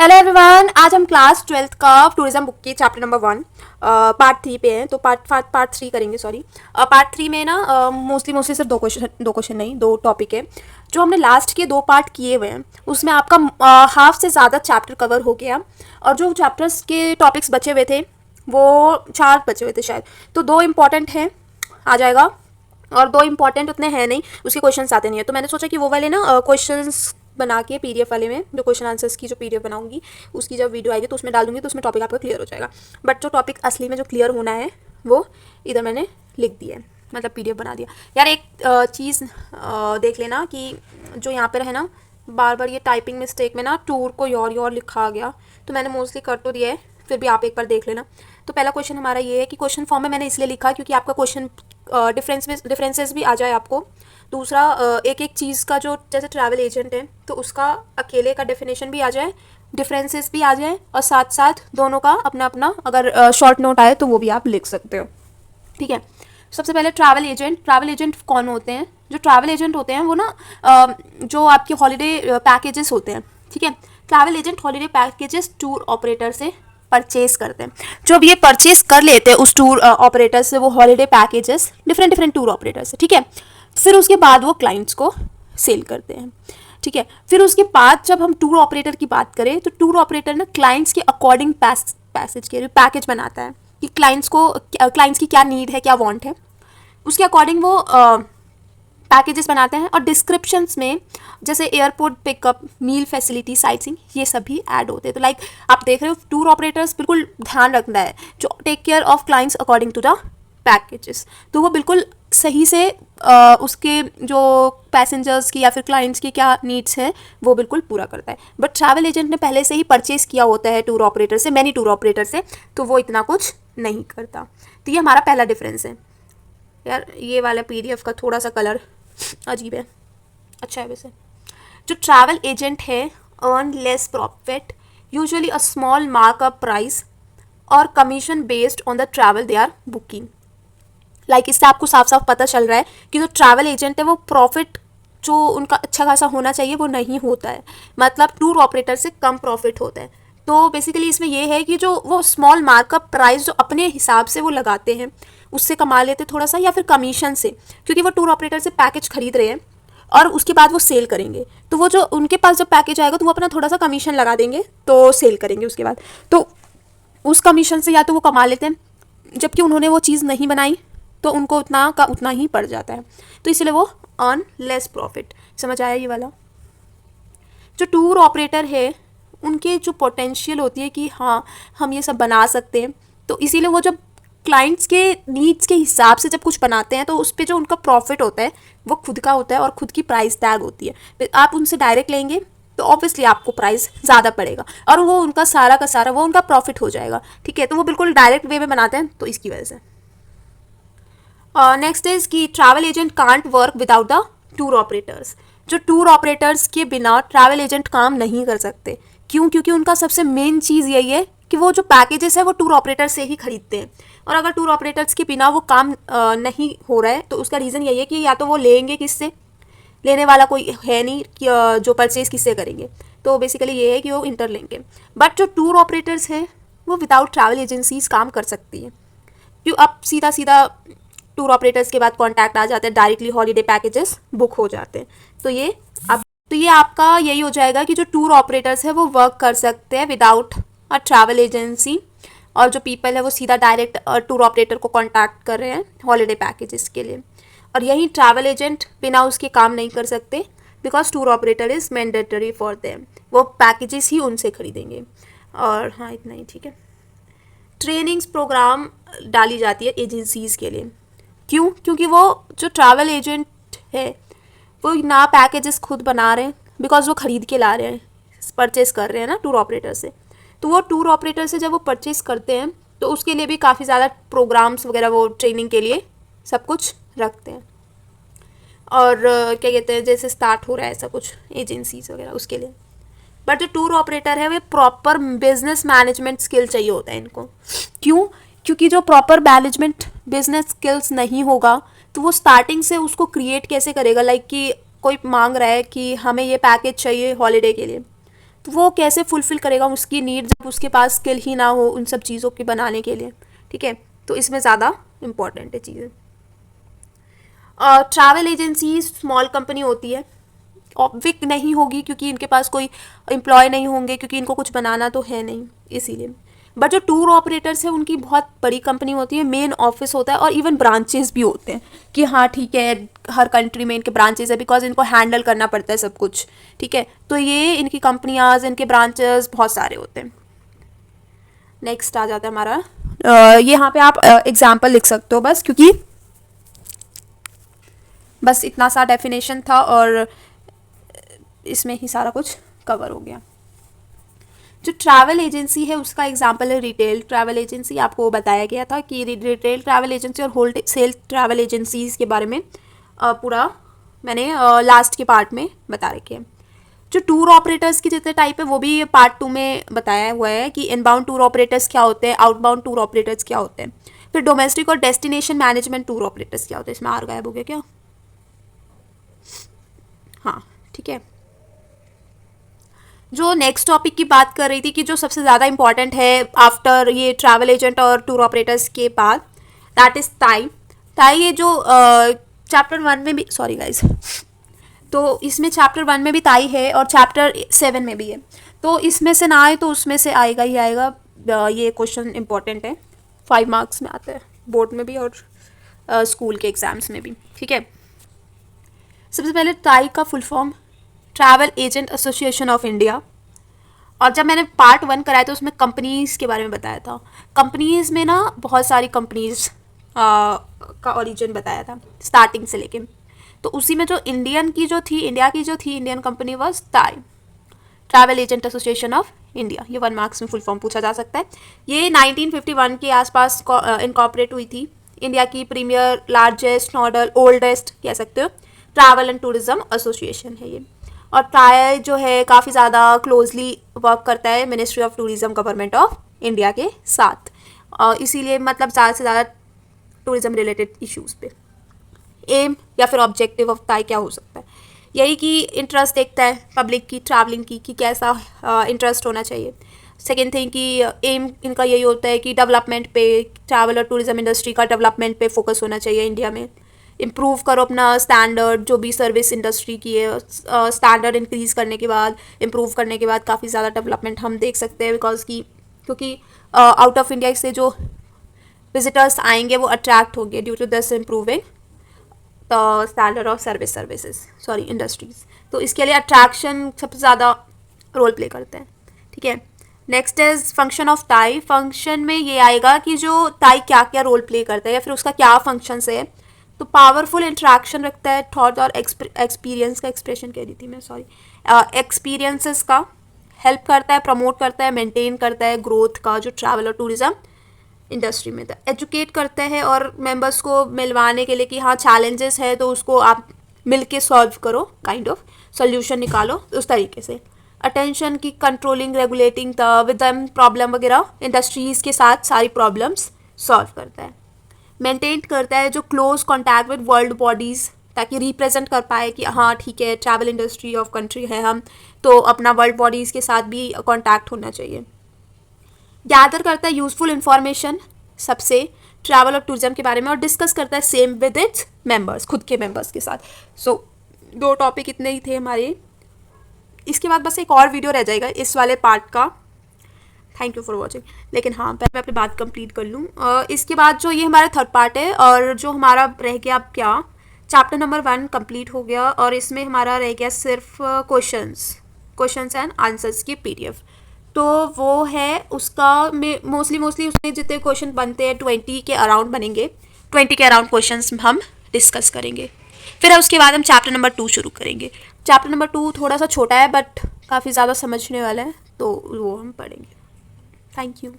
Hello everyone, आज हम class 12th का टूरिज्म बुक की चैप्टर नंबर 1 पार्ट 3 पे हैं। तो पार्ट 3 करेंगे। सॉरी, पार्ट 3 में ना मोस्टली सिर्फ दो क्वेश्चन नहीं, दो टॉपिक है। जो हमने लास्ट के 2 पार्ट किए हुए हैं उसमें आपका हाफ से ज़्यादा चैप्टर कवर हो गया, और जो चैप्टर्स के टॉपिक्स बचे हुए थे वो 4 बचे हुए थे शायद। तो 2 इम्पॉर्टेंट हैं, आ जाएगा, और 2 इम्पॉर्टेंट उतने हैं नहीं, उसके क्वेश्चंस आते नहीं है। तो मैंने सोचा कि वो वाले ना क्वेश्चंस बना के पीडीएफ वाले में, जो क्वेश्चन आंसर्स की जो पीडीएफ बनाऊंगी उसकी जब वीडियो आएगी तो उसमें डाल दूंगी, तो उसमें टॉपिक आपका क्लियर हो जाएगा। बट जो टॉपिक असली में जो क्लियर होना है वो इधर मैंने लिख दिया है, मतलब पीडीएफ बना दिया। यार एक चीज़ देख लेना कि जो यहाँ पर है ना, बार बार ये टाइपिंग मिस्टेक में ना टूर को योर लिखा आ गया, तो मैंने मोस्टली कर तो दिया है, फिर भी आप एक बार देख लेना। तो पहला क्वेश्चन हमारा ये है कि क्वेश्चन फॉर्म में मैंने इसलिए लिखा क्योंकि आपका क्वेश्चन डिफरेंसेस भी आ जाए आपको। दूसरा, एक एक चीज़ का जो जैसे ट्रैवल एजेंट है तो उसका अकेले का डेफिनेशन भी आ जाए, डिफरेंसेस भी आ जाए, और साथ साथ दोनों का अपना अपना अगर शॉर्ट नोट आए तो वो भी आप लिख सकते हो। ठीक है, सबसे पहले ट्रैवल एजेंट कौन होते हैं? जो ट्रैवल एजेंट होते हैं वो ना जो आपके हॉलीडे पैकेजेस होते हैं, ठीक है, travel agent holiday packages tour operator से परचेज करते हैं। जो अब ये परचेज कर लेते हैं उस टूर ऑपरेटर से वो holiday packages, different tour operator से, ठीक है, फिर उसके बाद वो क्लाइंट्स को सेल करते हैं। ठीक है, फिर उसके बाद जब हम टूर ऑपरेटर की बात करें तो टूर ऑपरेटर ना क्लाइंट्स के अकॉर्डिंग पैकेज बनाता है कि क्लाइंट्स की क्या नीड है, क्या वांट है, उसके अकॉर्डिंग वो पैकेजेस बनाते हैं। और डिस्क्रिप्शंस में जैसे एयरपोर्ट पिकअप, मील फैसिलिटी, साइट सीइंग, ये सभी ऐड होते हैं। तो लाइक आप देख रहे हो, टूर ऑपरेटर्स बिल्कुल ध्यान रखना है जो take care of clients according to the packages, तो वो बिल्कुल सही से उसके जो पैसेंजर्स की या फिर क्लाइंट्स की क्या नीड्स है वो बिल्कुल पूरा करता है। बट ट्रैवल एजेंट ने पहले से ही परचेज किया होता है टूर ऑपरेटर से, मैनी टूर ऑपरेटर से, तो वो इतना कुछ नहीं करता। तो ये हमारा पहला डिफरेंस है। यार ये वाला पीडीएफ का थोड़ा सा कलर अजीब है, अच्छा है वैसे। जो ट्रैवल एजेंट है earn less profit, usually a small markup price और commission based on the travel they are booking. Like इससे आपको साफ साफ पता चल रहा है कि जो ट्रैवल एजेंट है वो प्रॉफिट जो उनका अच्छा खासा होना चाहिए वो नहीं होता है, मतलब टूर ऑपरेटर से कम प्रॉफिट होता है। तो बेसिकली इसमें ये है कि जो वो स्मॉल मार्कअप प्राइस जो अपने हिसाब से वो लगाते हैं उससे कमा लेते थोड़ा सा, या फिर कमीशन से, क्योंकि वो टूर ऑपरेटर से पैकेज खरीद रहे हैं और उसके बाद वो सेल करेंगे, तो वो जो उनके पास जब पैकेज आएगा तो वो अपना थोड़ा सा कमीशन लगा देंगे, तो सेल करेंगे उसके बाद, तो उस कमीशन से या तो वो कमा लेते हैं, जबकि उन्होंने वो चीज़ नहीं बनाई तो उनको उतना का उतना ही पड़ जाता है, तो इसलिए वो अर्न लेस प्रॉफिट। समझ आया ये वाला? जो टूर ऑपरेटर है उनके जो पोटेंशियल होती है कि हाँ हम ये सब बना सकते हैं, तो इसीलिए वो जब क्लाइंट्स के नीड्स के हिसाब से जब कुछ बनाते हैं तो उस पर जो उनका प्रॉफिट होता है वो खुद का होता है और खुद की प्राइस टैग होती है। आप उनसे डायरेक्ट लेंगे तो ऑब्वियसली आपको प्राइस ज़्यादा पड़ेगा और वो उनका सारा का सारा वो उनका प्रॉफिट हो जाएगा। ठीक है, तो वो बिल्कुल डायरेक्ट वे में बनाते हैं, तो इसकी वजह से। नेक्स्ट इज कि travel agent can't work without the tour operators. जो टूर ऑपरेटर्स के बिना ट्रैवल एजेंट काम नहीं कर सकते। क्यों? क्योंकि उनका सबसे मेन चीज़ यही है कि वो जो पैकेजेस है वो टूर ऑपरेटर से ही खरीदते हैं, और अगर टूर ऑपरेटर्स के बिना वो काम नहीं हो रहा है तो उसका रीज़न यही है कि या तो वो लेंगे किससे, लेने वाला कोई है नहीं कि जो परचेज किससे करेंगे, तो बेसिकली ये है कि वो इंटर लेंगे। बट जो टूर ऑपरेटर्स हैं वो विदाउट ट्रैवल एजेंसीज काम कर सकती है, क्यों? अब सीधा सीधा टूर ऑपरेटर्स के बाद कॉन्टैक्ट आ जाता है, डायरेक्टली हॉलीडे पैकेजेस बुक हो जाते हैं। तो ये आपका यही हो जाएगा कि जो टूर ऑपरेटर्स है वो वर्क कर सकते हैं विदाउट अ ट्रैवल एजेंसी, और जो पीपल है वो सीधा डायरेक्ट टूर ऑपरेटर को कॉन्टैक्ट कर रहे हैं हॉलीडे पैकेजेस के लिए। और यही ट्रैवल एजेंट बिना उसके काम नहीं कर सकते, because tour operator is mandatory for them, वो पैकेजेस ही उनसे खरीदेंगे। और हाँ, इतना ही, ठीक है। ट्रेनिंग्स प्रोग्राम डाली जाती है एजेंसीज़ के लिए। क्यों? क्योंकि वो जो ट्रैवल एजेंट है वो ना पैकेजेस खुद बना रहे हैं, बिकॉज वो ख़रीद के ला रहे हैं, परचेस कर रहे हैं ना टूर ऑपरेटर से, तो वो टूर ऑपरेटर से जब वो परचेस करते हैं तो उसके लिए भी काफ़ी ज़्यादा प्रोग्राम्स वगैरह वो ट्रेनिंग के लिए सब कुछ रखते हैं। और क्या कहते हैं, जैसे स्टार्ट हो रहा है ऐसा कुछ एजेंसीज वगैरह उसके लिए। बट जो टूर ऑपरेटर है वे प्रॉपर बिजनेस मैनेजमेंट स्किल चाहिए होता है इनको। क्यों? क्योंकि जो प्रॉपर मैनेजमेंट बिजनेस स्किल्स नहीं होगा तो वो स्टार्टिंग से उसको क्रिएट कैसे करेगा। लाइक कि कोई मांग रहा है कि हमें ये पैकेज चाहिए हॉलीडे के लिए, तो वो कैसे फुलफ़िल करेगा उसकी नीड जब उसके पास स्किल ही ना हो उन सब चीज़ों के बनाने के लिए, ठीक है। तो इसमें ज़्यादा इम्पॉर्टेंट है चीज़ें। ट्रैवल एजेंसी स्मॉल कंपनी होती है, बिग नहीं होगी क्योंकि इनके पास कोई एम्प्लॉय नहीं होंगे, क्योंकि इनको कुछ बनाना तो है नहीं इसीलिए। बट जो टूर ऑपरेटर्स हैं उनकी बहुत बड़ी कंपनी होती है, मेन ऑफिस होता है और इवन ब्रांचेस भी होते हैं कि हाँ ठीक है हर कंट्री में इनके ब्रांचेस है, बिकॉज इनको हैंडल करना पड़ता है सब कुछ, ठीक है। तो ये इनकी कंपनियाज, इनके ब्रांचेस बहुत सारे होते हैं। नेक्स्ट आ जाता है हमारा, यहाँ पे आप एग्जाम्पल लिख सकते हो बस, क्योंकि बस इतना सा डेफिनेशन था और इसमें ही सारा कुछ कवर हो गया। जो ट्रैवल एजेंसी है उसका एग्जांपल है रिटेल ट्रैवल एजेंसी। आपको बताया गया था कि रिटेल ट्रैवल एजेंसी और होल सेल ट्रैवल एजेंसीज़ के बारे में पूरा मैंने लास्ट के पार्ट में बता रखे हैं। जो टूर ऑपरेटर्स की जितने टाइप है वो भी पार्ट 2 में बताया हुआ है कि इनबाउंड टूर ऑपरेटर्स क्या होते हैं, आउटबाउंड टूर ऑपरेटर्स क्या होते हैं, फिर डोमेस्टिक और डेस्टिनेशन मैनेजमेंट टूर ऑपरेटर्स क्या होते हैं। इसमें आर गायब हो गया क्या? हाँ ठीक है। जो नेक्स्ट टॉपिक की बात कर रही थी कि जो सबसे ज़्यादा इंपॉर्टेंट है आफ्टर ये ट्रैवल एजेंट और टूर ऑपरेटर्स के बाद, दैट इज़ टाई। टाई ये जो चैप्टर 1 में भी, सॉरी गाइज, तो इसमें चैप्टर 1 में भी ताई है और चैप्टर 7 में भी है। तो इसमें से ना आए तो उसमें से आएगा ही आएगा। ये क्वेश्चन इंपॉर्टेंट है, 5 मार्क्स में आता है बोर्ड में भी और स्कूल के एग्जाम्स में भी, ठीक है। सबसे पहले ताई का full form travel agent association of India. और जब मैंने पार्ट 1 कराया तो उसमें कंपनीज़ के बारे में बताया था। कंपनीज़ में ना बहुत सारी कंपनीज़ का ओरिजिन बताया था स्टार्टिंग से लेके। तो उसी में जो इंडिया की जो थी Indian company was tie, travel agent association of India. ये 1 मार्क्स में फुल फॉर्म पूछा जा सकता है। ये 1951 के आसपास इनकॉर्पोरेट हुई थी। इंडिया की प्रीमियर, लार्जेस्ट, नॉडल, ओल्डेस्ट कह सकते हो ट्रैवल एंड टूरिज्म एसोसिएशन है ये। और टाई जो है काफ़ी ज़्यादा क्लोजली वर्क करता है ministry of tourism government of India के साथ, इसीलिए मतलब ज़्यादा से ज़्यादा टूरिज्म रिलेटेड इश्यूज़ पे। एम या फिर ऑब्जेक्टिव ऑफ टाई क्या हो सकता है? यही कि इंटरेस्ट देखता है पब्लिक की ट्रैवलिंग की कि कैसा इंटरेस्ट होना चाहिए। सेकेंड थिंग कि एम इनका यही होता है कि डेवलपमेंट पे, ट्रैवल और टूरिज्म इंडस्ट्री का डेवलपमेंट पे फोकस होना चाहिए इंडिया में। इम्प्रूव करो अपना स्टैंडर्ड, जो भी सर्विस इंडस्ट्री की है स्टैंडर्ड इंक्रीज़ करने के बाद, इम्प्रूव करने के बाद काफ़ी ज़्यादा डेवलपमेंट हम देख सकते हैं, बिकॉज की क्योंकि आउट ऑफ इंडिया से जो विजिटर्स आएंगे वो अट्रैक्ट होंगे due to this improving the standard of industries. तो इसके लिए अट्रैक्शन सबसे ज़्यादा रोल प्ले करते हैं, ठीक है। Next is function of tie. Function में ये आएगा कि जो टाई क्या क्या रोल प्ले करता है या फिर उसका क्या फंक्शंस है। तो पावरफुल इंट्रैक्शन रखता है थॉट और एक्सपीरियंस का, एक्सप्रेशन कह रही थी मैं, सॉरी, एक्सपीरियंसेस का हेल्प करता है, प्रमोट करता है, मेंटेन करता है ग्रोथ का जो ट्रैवल और टूरिज्म इंडस्ट्री में था। एजुकेट करता है और मेंबर्स को मिलवाने के लिए कि हाँ चैलेंजेस है तो उसको आप मिल के सॉल्व करो, काइंड ऑफ सोल्यूशन निकालो उस तरीके से। अटेंशन की controlling, regulating the with them problem वगैरह, इंडस्ट्रीज़ के साथ सारी प्रॉब्लम्स सॉल्व करता है। मेंटेन करता है जो close contact with world bodies, ताकि रिप्रेजेंट कर पाए कि हाँ ठीक है ट्रैवल इंडस्ट्री ऑफ कंट्री है हम, तो अपना वर्ल्ड बॉडीज़ के साथ भी कॉन्टैक्ट होना चाहिए। गैदर करता है यूजफुल इंफॉर्मेशन सबसे ट्रैवल और टूरिज्म के बारे में और डिस्कस करता है सेम विद इट्स मेंबर्स, खुद के मेंबर्स के साथ। सो 2 टॉपिक इतने ही थे हमारे। इसके बाद बस एक और वीडियो रह जाएगा इस वाले पार्ट का। Thank you for watching. लेकिन हाँ पहले मैं अपनी बात कंप्लीट कर लूँ। इसके बाद जो ये हमारा 3rd पार्ट है और जो हमारा रह गया अब क्या, चैप्टर नंबर 1 कंप्लीट हो गया और इसमें हमारा रह गया सिर्फ क्वेश्चंस एंड आंसर्स की PDF। तो वो है उसका में मोस्टली उसमें जितने क्वेश्चन बनते हैं 20 के अराउंड बनेंगे, 20 के अराउंड क्वेश्चंस हम डिस्कस करेंगे। फिर उसके बाद हम चैप्टर नंबर 2 शुरू करेंगे। चैप्टर नंबर 2 थोड़ा सा छोटा है बट काफ़ी ज़्यादा समझने वाला है, तो वो हम पढ़ेंगे। Thank you.